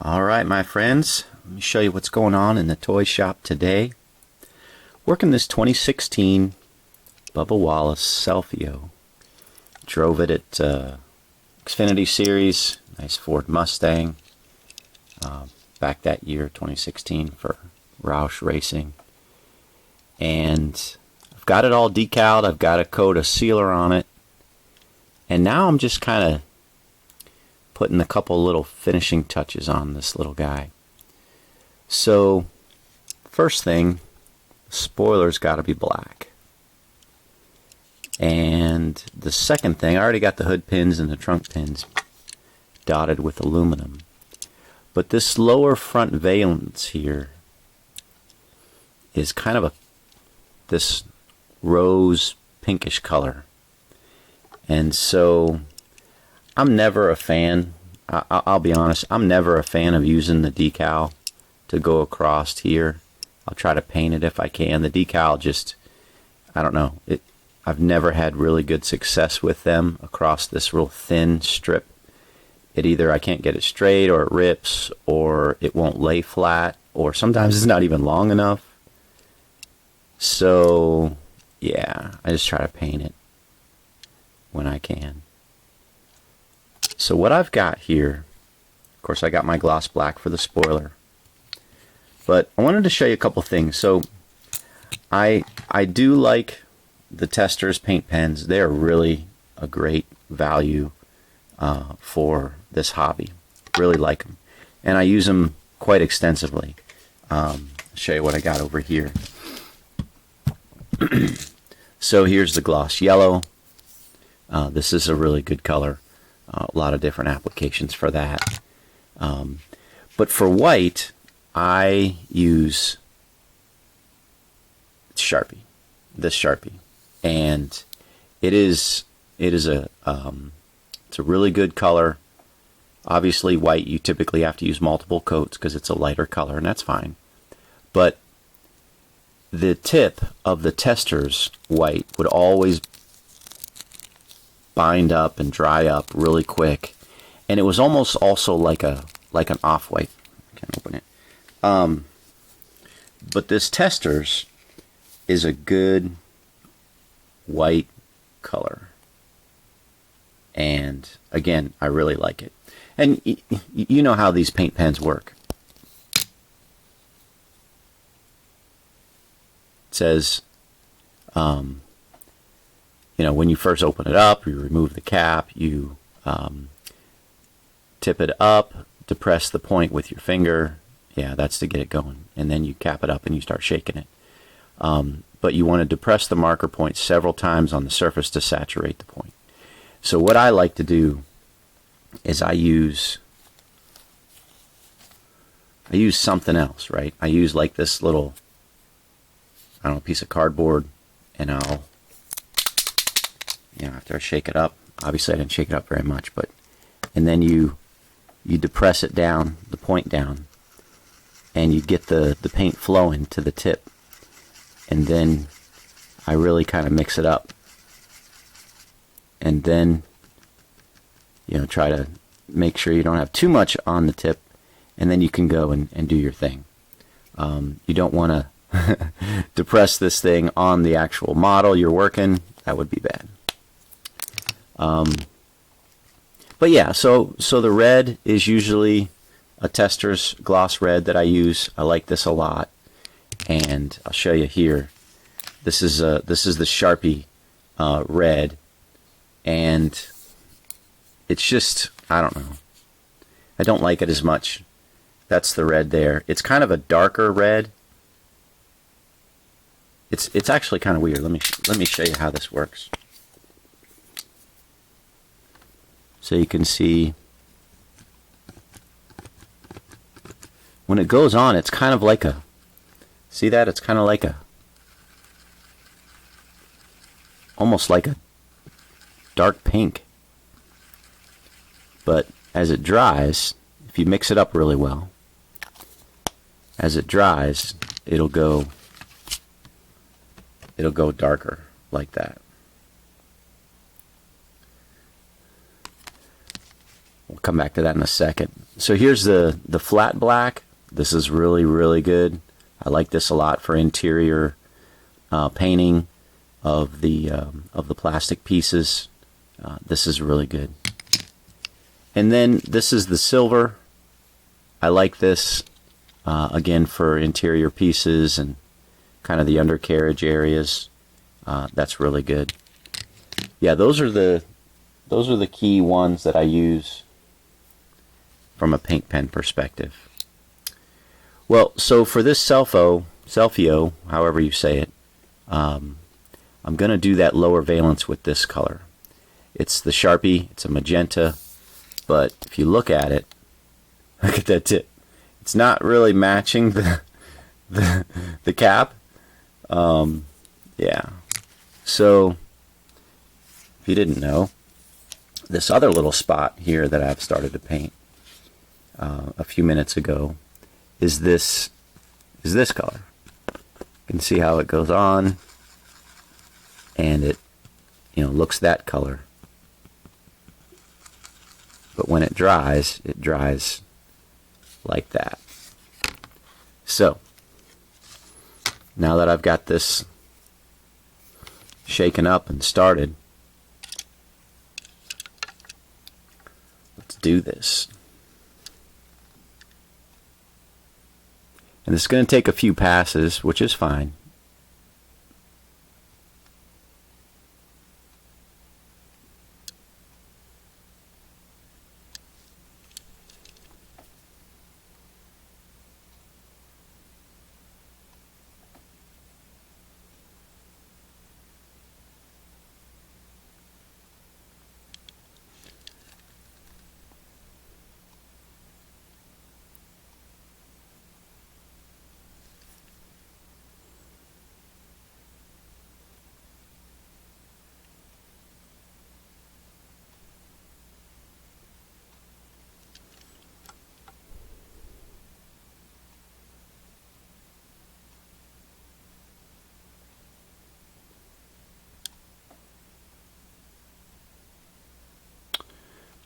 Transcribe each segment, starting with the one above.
Alright my friends, let me show you what's going on in the toy shop today. Working this 2016 Bubba Wallace Selfeo. Drove it at Xfinity Series, nice Ford Mustang, back that year 2016 for Roush Racing. And I've got it all decaled, I've got to coat a sealer on it, and now I'm just kind of putting a couple little finishing touches on this little guy. So first thing, spoiler's got to be black. And the second thing, I already got the hood pins and the trunk pins dotted with aluminum. But this lower front valence here is kind of this rose pinkish color. And so I'm never a fan, I'll be honest, I'm never a fan of using the decal to go across here. I'll try to paint it if I can. The decal just, I don't know, I've never had really good success with them across this real thin strip. It either I can't get it straight, or it rips, or it won't lay flat, or sometimes it's not even long enough. So yeah, I just try to paint it when I can. So what I've got here, of course I got my gloss black for the spoiler, but I wanted to show you a couple things. So I do like the Testors paint pens. They're really a great value for this hobby. Really like them, and I use them quite extensively. I'll show you what I got over here. So here's the gloss yellow. This is a really good color. A lot of different applications for that. But for white, I use Sharpie, this Sharpie, and it's a really good color. Obviously, white you typically have to use multiple coats because it's a lighter color, and that's fine. But the tip of the Testors white would always bind up and dry up really quick, and it was almost also like an off-white. I can't open it. But this Testors is a good white color, and again, I really like it. And you know how these paint pens work. It says when you first open it up, you remove the cap, you tip it up, depress the point with your finger. Yeah, that's to get it going. And then you cap it up and you start shaking it. But you want to depress the marker point several times on the surface to saturate the point. So what I like to do is I use something else, right? I use like this little, I don't know, piece of cardboard, and I'll, after I shake it up, obviously I didn't shake it up very much, but, and then you depress it down, the point down, and you get the paint flowing to the tip, and then I really kind of mix it up, and then try to make sure you don't have too much on the tip, and then you can go and do your thing. You don't want to depress this thing on the actual model you're working. That would be bad. But yeah, so the red is usually a Testors gloss red that I use. I like this a lot, and I'll show you here. This is the Sharpie red, and it's just, I don't know, I don't like it as much. That's the red there. It's kind of a darker red. It's actually kind of weird. Let me show you how this works. So you can see when it goes on, it's kind of like a, see that? It's kind of like a, almost like a dark pink. But as it dries, if you mix it up really well, as it dries, it'll go darker like that. come back to that in a second. So here's the flat black. This is really, really good. I like this a lot for interior painting of the plastic pieces. This is really good. And then this is the silver. I like this again for interior pieces and kind of the undercarriage areas. That's really good. Yeah, those are the key ones that I use from a paint pen perspective. Well, so for this Selfeo, however you say it, I'm going to do that lower valence with this color. It's the Sharpie. It's a magenta, but if you look at it, look at that tip. It's not really matching the cap. Yeah. So if you didn't know, this other little spot here that I've started to paint a few minutes ago is this color. You can see how it goes on, and it looks that color. But when it dries like that. So now that I've got this shaken up and started, let's do this. And it's going to take a few passes, which is fine.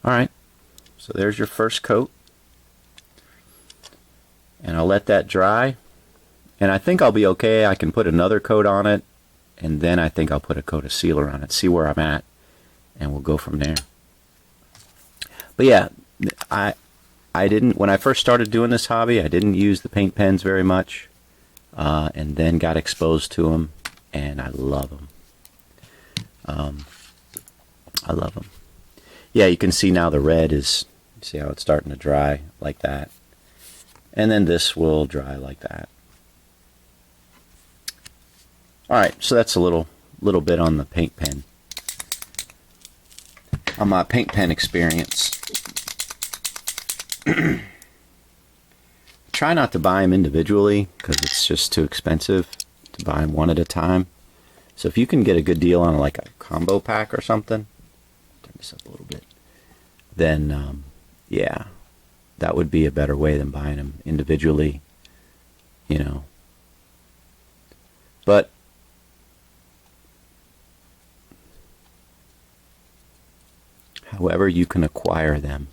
Alright, so there's your first coat, and I'll let that dry, and I think I'll be okay. I can put another coat on it, and then I think I'll put a coat of sealer on it, see where I'm at, and we'll go from there. But yeah, I didn't, when I first started doing this hobby, I didn't use the paint pens very much, and then got exposed to them, and I love them. I love them. Yeah, you can see now the red is, see how it's starting to dry like that. And then this will dry like that. Alright, so that's a little bit on the paint pen. On my paint pen experience. Try not to buy them individually because it's just too expensive to buy them one at a time. So if you can get a good deal on like a combo pack or something, turn this up a little bit, then yeah, that would be a better way than buying them individually, But however you can acquire them,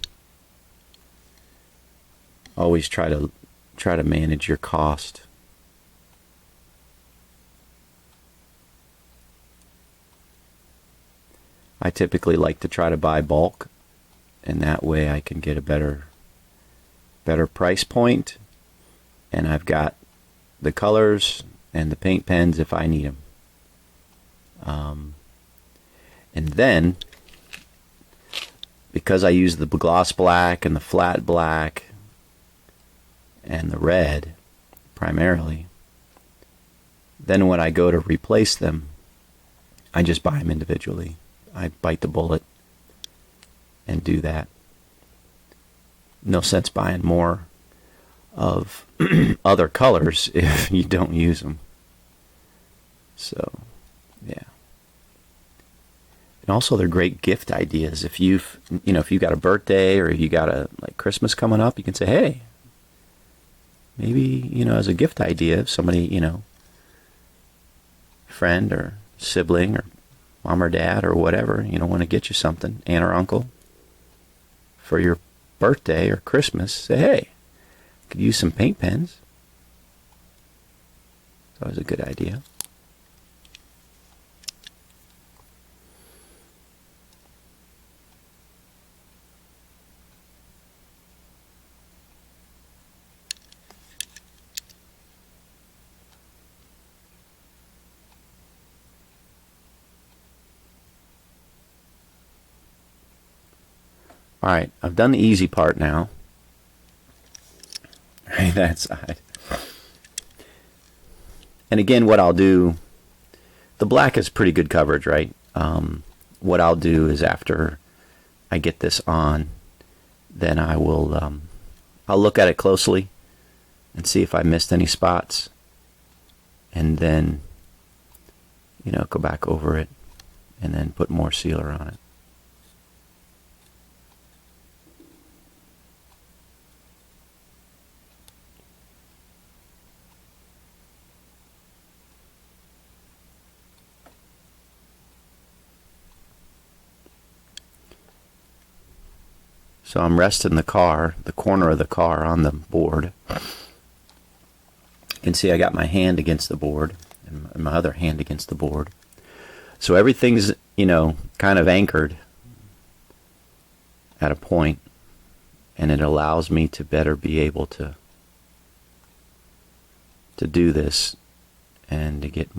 always try to manage your cost. I typically like to try to buy bulk, and that way I can get a better price point, and I've got the colors and the paint pens if I need them. And then, because I use the gloss black and the flat black and the red primarily, then when I go to replace them, I just buy them individually. I bite the bullet and do that. No sense buying more of other colors if you don't use them. So, yeah. And also they're great gift ideas. If you've got a birthday or you got a Christmas coming up, you can say, hey, maybe, as a gift idea, if somebody, friend or sibling or mom or dad or whatever, want to get you something, aunt or uncle, for your birthday or Christmas, say, hey, could use some paint pens. That was a good idea. Alright, I've done the easy part now. Right, that side. And again, what I'll do, the black is pretty good coverage, right? What I'll do is after I get this on, then I will, I'll look at it closely and see if I missed any spots. And then, go back over it and then put more sealer on it. So I'm resting the corner of the car on the board. You can see I got my hand against the board and my other hand against the board. So everything's, kind of anchored at a point, and it allows me to better be able to do this and to get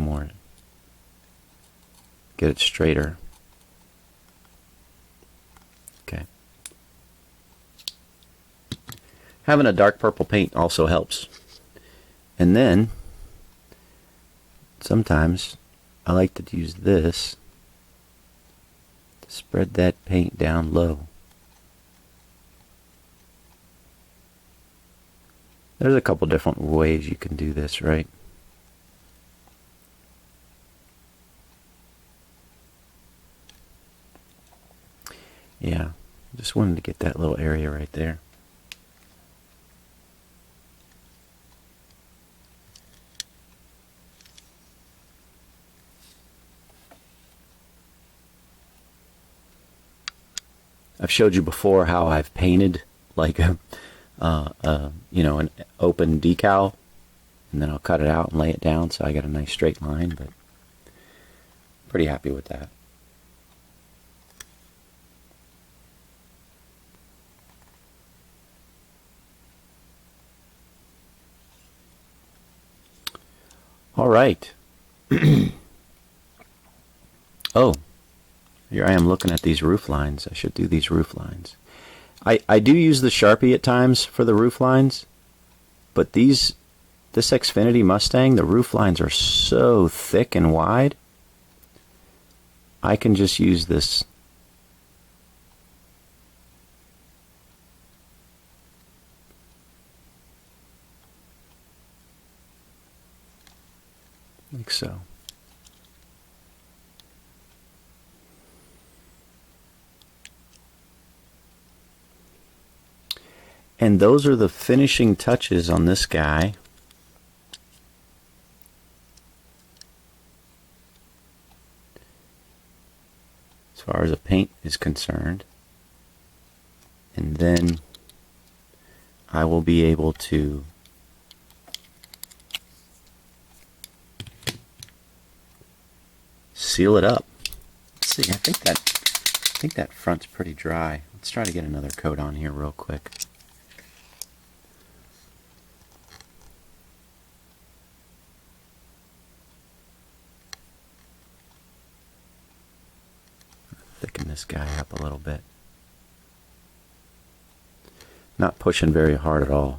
it straighter. Okay. Having a dark purple paint also helps. And then, sometimes, I like to use this to spread that paint down low. There's a couple different ways you can do this, right? Yeah, just wanted to get that little area right there. I've showed you before how I've painted like an open decal, and then I'll cut it out and lay it down so I got a nice straight line, but pretty happy with that. All right. Oh. Here I am looking at these roof lines. I should do these roof lines. I do use the Sharpie at times for the roof lines, but this Xfinity Mustang, the roof lines are so thick and wide, I can just use this. Like so. And those are the finishing touches on this guy. As far as the paint is concerned. And then I will be able to seal it up. Let's see, I think that front's pretty dry. Let's try to get another coat on here real quick. Thicken this guy up a little bit. Not pushing very hard at all.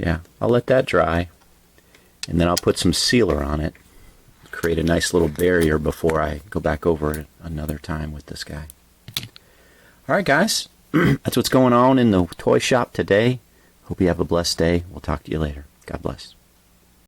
Yeah, I'll let that dry, and then I'll put some sealer on it, create a nice little barrier before I go back over it another time with this guy. Alright guys, that's what's going on in the toy shop today. Hope you have a blessed day. We'll talk to you later. God bless.